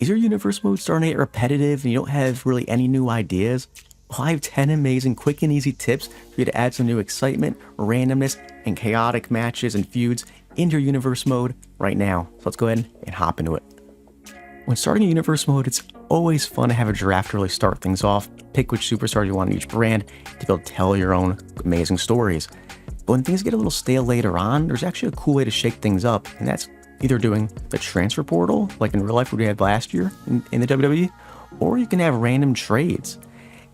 Is your universe mode starting to get repetitive and you don't have really any new ideas? Well, I have 10 amazing, quick and easy tips for you to add some new excitement, randomness, and chaotic matches and feuds into your universe mode right now. So let's go ahead and hop into it. When starting a universe mode, it's always fun to have a draft to really start things off, pick which superstars you want in each brand to be able to tell your own amazing stories. But when things get a little stale later on, there's actually a cool way to shake things up, and that's either doing the transfer portal, like in real life we had last year in the WWE, or you can have random trades.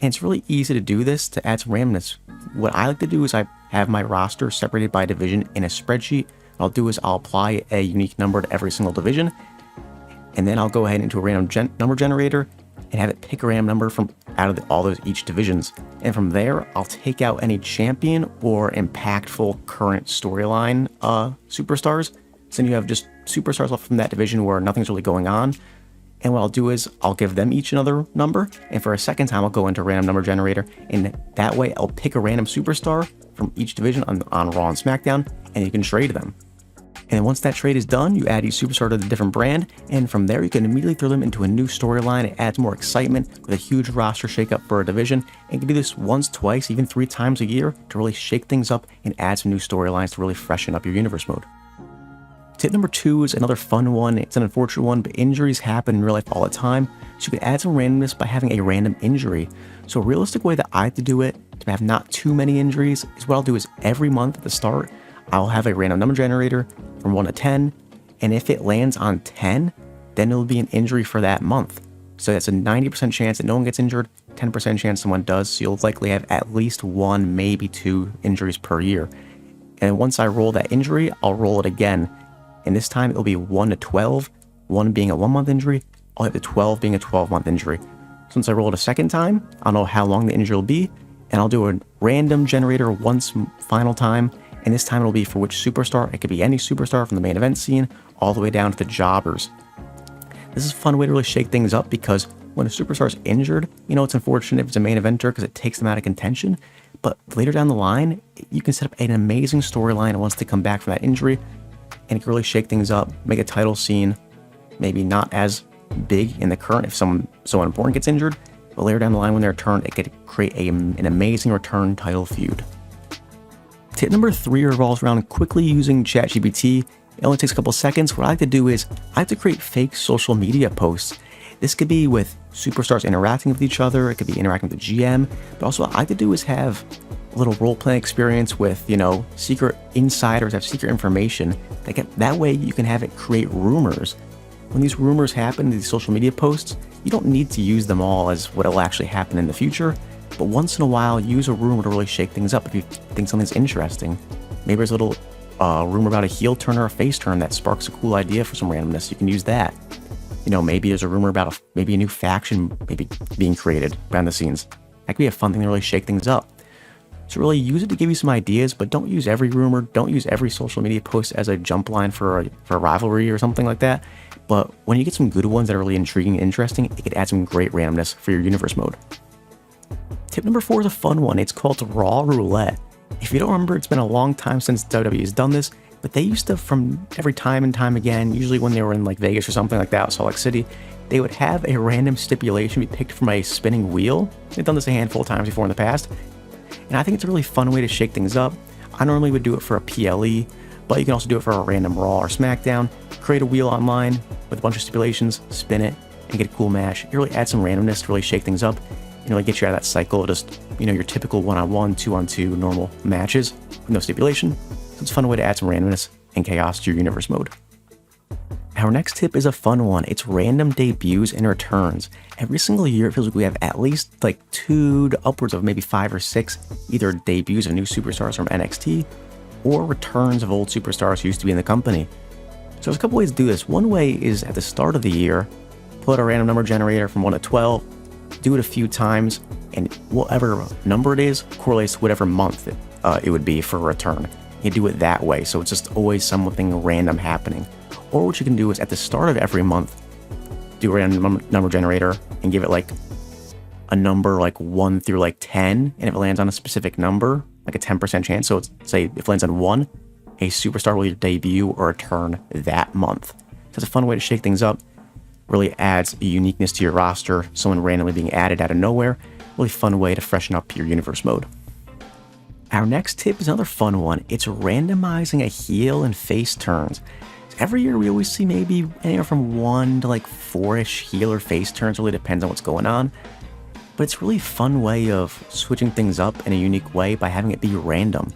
And it's really easy to do this to add some randomness. What I like to do is I have my roster separated by division in a spreadsheet. What I'll do is I'll apply a unique number to every single division, and then I'll go ahead into a random number generator and have it pick a random number from out of all those each divisions. And from there, I'll take out any champion or impactful current storyline superstars. So then you have just superstars left from that division where nothing's really going on. And what I'll do is I'll give them each another number, and for a second time I'll go into a random number generator, and that way I'll pick a random superstar from each division on Raw and SmackDown, and you can trade them. And once that trade is done, you add each superstar to the different brand, and from there you can immediately throw them into a new storyline. It adds more excitement with a huge roster shakeup for a division, and you can do this once, twice, even 3 times a year to really shake things up and add some new storylines to really freshen up your universe mode. Tip number 2 is another fun one. It's an unfortunate one, but injuries happen in real life all the time, so you can add some randomness by having a random injury. So a realistic way that I like to do it, to have not too many injuries, is what I'll do is every month at the start, I'll have a random number generator from 1 to 10, and if it lands on 10, then it'll be an injury for that month. So that's a 90% chance that no one gets injured, 10% chance someone does, so you'll likely have at least 1, maybe 2 injuries per year. And once I roll that injury, I'll roll it again. And this time it'll be 1 to 12, 1 being a 1-month injury, all the way up to 12 being a 12-month injury. Since I roll it a second time, I'll know how long the injury will be, and I'll do a random generator once final time, and this time it'll be for which superstar. It could be any superstar from the main event scene, all the way down to the jobbers. This is a fun way to really shake things up, because when a superstar is injured, it's unfortunate if it's a main eventer because it takes them out of contention, but later down the line, you can set up an amazing storyline once they come back from that injury, and it can really shake things up, make a title scene maybe not as big in the current if someone so important gets injured, but later down the line when they return, it could create an amazing return title feud. Tip number 3 revolves around quickly using ChatGPT. It only takes a couple seconds. What I like to do is I like to create fake social media posts. This could be with superstars interacting with each other, it could be interacting with the GM, but also what I like to do is have a little role-playing experience with, secret insiders, have secret information. That way you can have it create rumors. When these rumors happen, these social media posts, you don't need to use them all as what will actually happen in the future, but once in a while, use a rumor to really shake things up if you think something's interesting. Maybe there's a little rumor about a heel turn or a face turn that sparks a cool idea for some randomness. You can use that. Maybe there's a rumor about maybe a new faction maybe being created behind the scenes. That could be a fun thing to really shake things up. So really use it to give you some ideas, but don't use every rumor, don't use every social media post as a jump line for a rivalry or something like that. But when you get some good ones that are really intriguing and interesting, it could add some great randomness for your universe mode. Tip number 4 is a fun one. It's called Raw Roulette. If you don't remember, it's been a long time since WWE has done this, but they used to, from every time and time again, usually when they were in like Vegas or something like that, Salt Lake City, they would have a random stipulation be picked from a spinning wheel. They've done this a handful of times before in the past, and I think it's a really fun way to shake things up. I normally would do it for a PLE, but you can also do it for a random Raw or SmackDown. Create a wheel online with a bunch of stipulations, spin it, and get a cool match. It really adds some randomness to really shake things up and really get you out of that cycle of just, your typical 1-on-1, 2-on-2 normal matches with no stipulation. So it's a fun way to add some randomness and chaos to your universe mode. Our next tip is a fun one. It's random debuts and returns. Every single year, it feels like we have at least like 2 to upwards of maybe 5 or 6 either debuts of new superstars from NXT or returns of old superstars who used to be in the company. So there's a couple ways to do this. One way is at the start of the year, put a random number generator from 1 to 12, do it a few times, and whatever number it is correlates to whatever month it would be for a return. You do it that way, so it's just always something random happening. Or what you can do is at the start of every month, do a random number generator and give it like a number like 1 through like 10, and if it lands on a specific number, like a 10% chance, so it's, say if it lands on 1, a superstar will either debut or return that month. So it's a fun way to shake things up. Really adds a uniqueness to your roster, someone randomly being added out of nowhere. Really fun way to freshen up your universe mode. Our next tip is another fun one. It's randomizing a heel and face turns. Every year we always see maybe anywhere from 1 to like 4-ish heel or face turns, really depends on what's going on. But it's a really fun way of switching things up in a unique way by having it be random.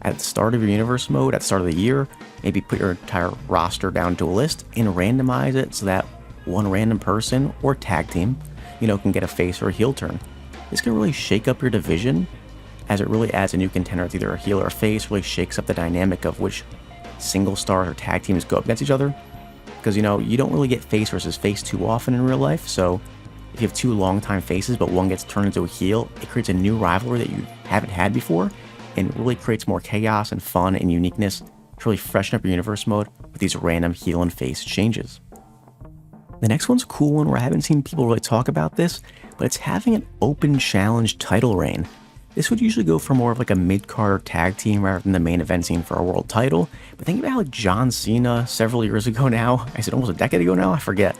At the start of your universe mode, at the start of the year, maybe put your entire roster down to a list and randomize it so that one random person or tag team, can get a face or a heel turn. This can really shake up your division, as it really adds a new contender with either a heel or a face, really shakes up the dynamic of which single stars or tag teams go up against each other. Because, you don't really get face versus face too often in real life, so if you have 2 longtime faces but one gets turned into a heel, it creates a new rivalry that you haven't had before, and really creates more chaos and fun and uniqueness to really freshen up your universe mode with these random heel and face changes. The next one's a cool one where I haven't seen people really talk about this, but it's having an open challenge title reign. This would usually go for more of like a mid-card tag team rather than the main event scene for a world title. But think about like John Cena several years ago now. I said almost a decade ago now, I forget.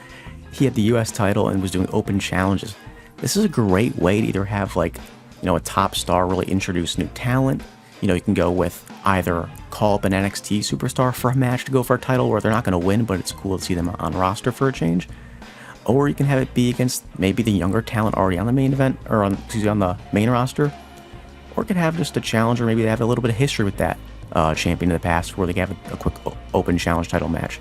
He had the US title and was doing open challenges. This is a great way to either have like, a top star really introduce new talent. You can go with either call up an NXT superstar for a match to go for a title where they're not going to win, but it's cool to see them on roster for a change. Or you can have it be against maybe the younger talent already on the main event, or on the main roster. Or it could have just a challenger, maybe they have a little bit of history with that champion in the past where they can have a quick open challenge title match.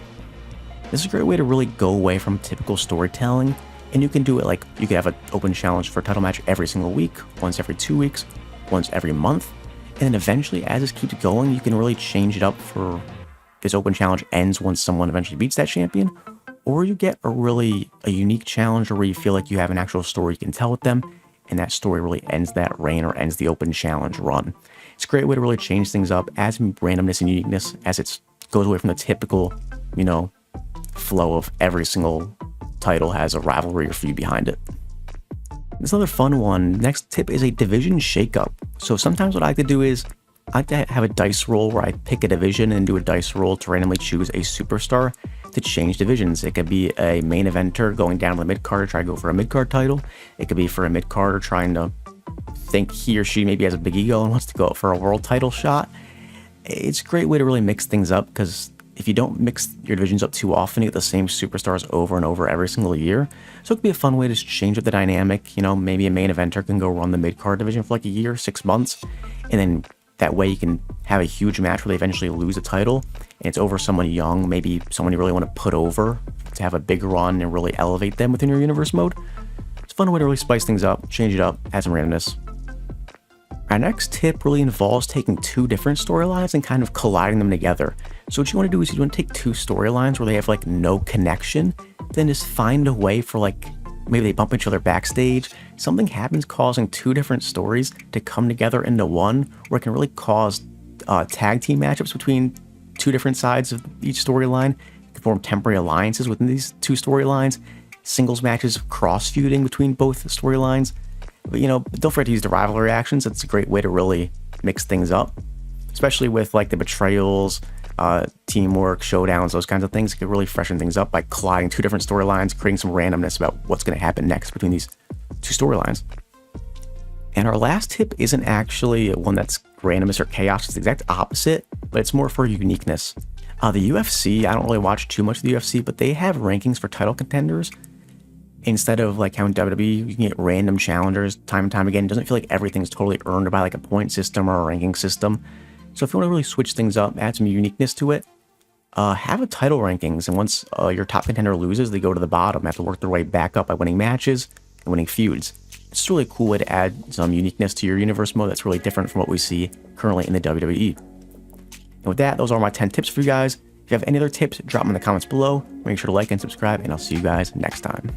This is a great way to really go away from typical storytelling, and you can do it like you could have an open challenge for a title match every single week, once every 2 weeks, once every month, and then eventually as this keeps going, you can really change it up for this open challenge ends once someone eventually beats that champion, or you get a unique challenger where you feel like you have an actual story you can tell with them, and that story really ends that reign or ends the open challenge run. It's a great way to really change things up, add some randomness and uniqueness as it goes away from the typical, flow of every single title has a rivalry or feud behind it. This other fun one, next tip is a division shakeup. So sometimes what I like to do is I like to have a dice roll where I pick a division and do a dice roll to randomly choose a superstar to change divisions. It could be a main eventer going down to the mid-card to try to go for a mid-card title. It could be for a mid-carder trying to think he or she maybe has a big ego and wants to go out for a world title shot. It's a great way to really mix things up, because if you don't mix your divisions up too often, you get the same superstars over and over every single year. So it could be a fun way to change up the dynamic. Maybe a main eventer can go run the mid-card division for like a year, 6 months, and then that way you can have a huge match where they eventually lose a title, and it's over someone young, maybe someone you really want to put over to have a big run and really elevate them within your universe mode. It's a fun way to really spice things up, change it up, add some randomness. Our next tip really involves taking 2 different storylines and kind of colliding them together. So what you want to do is you want to take 2 storylines where they have like no connection, then just find a way for like, maybe they bump each other backstage, something happens causing 2 different stories to come together into one, where it can really cause tag team matchups between 2 different sides of each storyline. You can form temporary alliances within these 2 storylines, singles matches cross-feuding between both storylines. But don't forget to use the rivalry actions. It's a great way to really mix things up, especially with like the betrayals, teamwork, showdowns, those kinds of things. It could really freshen things up by colliding 2 different storylines, creating some randomness about what's going to happen next between these 2 storylines. And our last tip isn't actually one that's randomness or chaos. It's the exact opposite, but it's more for uniqueness. The UFC, I don't really watch too much of the UFC, but they have rankings for title contenders. Instead of like how in WWE, you can get random challengers time and time again. It doesn't feel like everything's totally earned by like a point system or a ranking system. So if you want to really switch things up, add some uniqueness to it, have a title rankings. And once your top contender loses, they go to the bottom, have to work their way back up by winning matches and winning feuds. It's really a cool way to add some uniqueness to your universe mode that's really different from what we see currently in the WWE. And with that, those are my 10 tips for you guys. If you have any other tips, drop them in the comments below. Make sure to like and subscribe, and I'll see you guys next time.